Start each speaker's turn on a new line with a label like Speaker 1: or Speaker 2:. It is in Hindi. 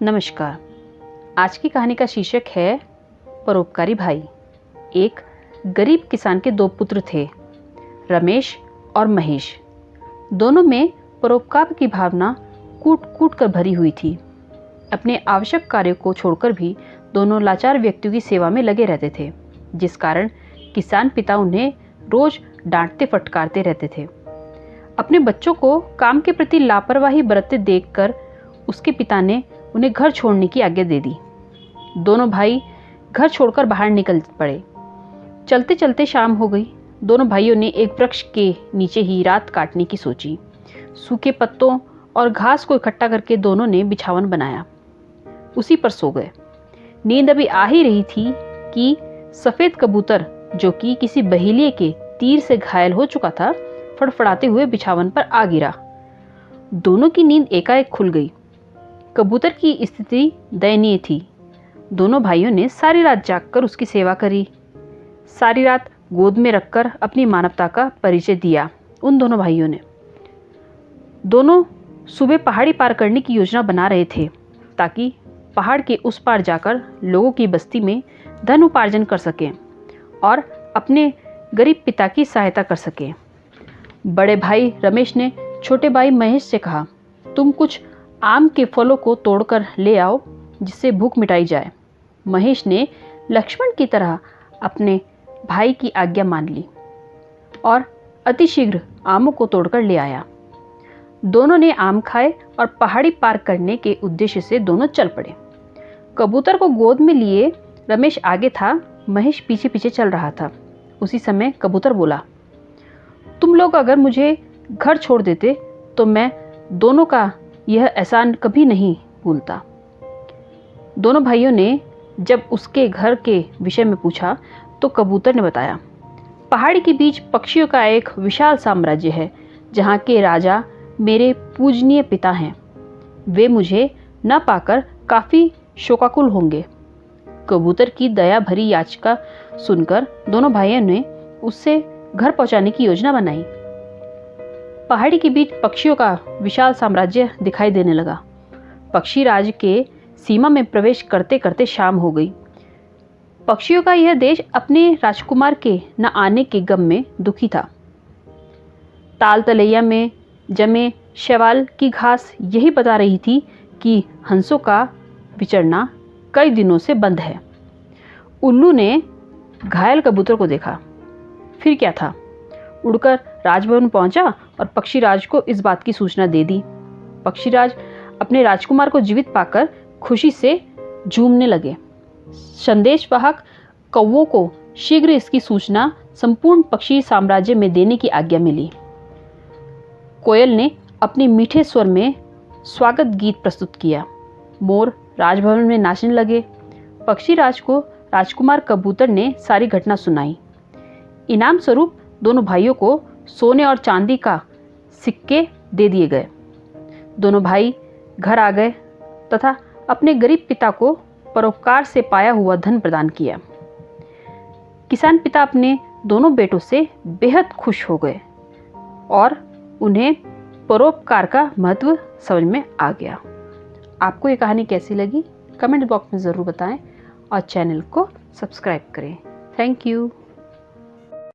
Speaker 1: नमस्कार। आज की कहानी का शीर्षक है परोपकारी भाई। एक गरीब किसान के दो पुत्र थे, रमेश और महेश। दोनों में परोपकार की भावना कूट कूट कर भरी हुई थी। अपने आवश्यक कार्यों को छोड़कर भी दोनों लाचार व्यक्तियों की सेवा में लगे रहते थे, जिस कारण किसान पिता उन्हें रोज डांटते फटकारते रहते थे। अपने बच्चों को काम के प्रति लापरवाही बरतते देखकर उसके पिता ने उन्हें घर छोड़ने की आज्ञा दे दी। दोनों भाई घर छोड़कर बाहर निकल पड़े। चलते चलते शाम हो गई। दोनों भाइयों ने एक वृक्ष के नीचे ही रात काटने की सोची। सूखे पत्तों और घास को इकट्ठा करके दोनों ने बिछावन बनाया, उसी पर सो गए। नींद अभी आ ही रही थी कि सफेद कबूतर, जो कि किसी बहेलिये के तीर से घायल हो चुका था, फड़फड़ाते हुए बिछावन पर आ गिरा। दोनों की नींद एकाएक खुल गई। कबूतर की स्थिति दयनीय थी। दोनों भाइयों ने सारी रात जागकर उसकी सेवा करी। सारी रात गोद में रखकर अपनी मानवता का परिचय दिया उन दोनों भाइयों ने। दोनों सुबह पहाड़ी पार करने की योजना बना रहे थे, ताकि पहाड़ के उस पार जाकर लोगों की बस्ती में धन उपार्जन कर सकें और अपने गरीब पिता की सहायता कर सकें। बड़े भाई रमेश ने छोटे भाई महेश से कहा, तुम कुछ आम के फलों को तोड़कर ले आओ, जिससे भूख मिटाई जाए। महेश ने लक्ष्मण की तरह अपने भाई की आज्ञा मान ली और अतिशीघ्र आमों को तोड़कर ले आया। दोनों ने आम खाए और पहाड़ी पार करने के उद्देश्य से दोनों चल पड़े। कबूतर को गोद में लिए रमेश आगे था, महेश पीछे पीछे चल रहा था। उसी समय कबूतर बोला, तुम लोग अगर मुझे घर छोड़ देते तो मैं दोनों का यह एहसान कभी नहीं भूलता। दोनों भाइयों ने जब उसके घर के विषय में पूछा तो कबूतर ने बताया, पहाड़ी के बीच पक्षियों का एक विशाल साम्राज्य है, जहाँ के राजा मेरे पूजनीय पिता हैं। वे मुझे न पाकर काफ़ी शोकाकुल होंगे। कबूतर की दया भरी याचिका सुनकर दोनों भाइयों ने उससे घर पहुंचाने की योजना बनाई। पहाड़ी के बीच पक्षियों का विशाल साम्राज्य दिखाई देने लगा। पक्षी राज के सीमा में प्रवेश करते करते शाम हो गई। पक्षियों का यह देश अपने राजकुमार के न आने के गम में दुखी था। ताल तलैया में जमे शैवाल की घास यही बता रही थी कि हंसों का विचरना कई दिनों से बंद है। उल्लू ने घायल कबूतर को देखा, फिर क्या था, उड़कर राजभवन पहुंचा और पक्षीराज को इस बात की सूचना दे दी। पक्षीराज अपने राजकुमार को जीवित पाकर खुशी से झूमने लगे। संदेशवाहक कौवों को शीघ्र इसकी सूचना संपूर्ण पक्षी साम्राज्य में देने की आज्ञा मिली। कोयल ने अपने मीठे स्वर में स्वागत गीत प्रस्तुत किया। मोर राजभवन में नाचने लगे। पक्षीराज को राजकुमार कबूतर ने सारी घटना सुनाई। इनाम स्वरूप दोनों भाइयों को सोने और चांदी का सिक्के दे दिए गए। दोनों भाई घर आ गए तथा अपने गरीब पिता को परोपकार से पाया हुआ धन प्रदान किया। किसान पिता अपने दोनों बेटों से बेहद खुश हो गए और उन्हें परोपकार का महत्व समझ में आ गया। आपको ये कहानी कैसी लगी कमेंट बॉक्स में ज़रूर बताएं और चैनल को सब्सक्राइब करें। Thank you.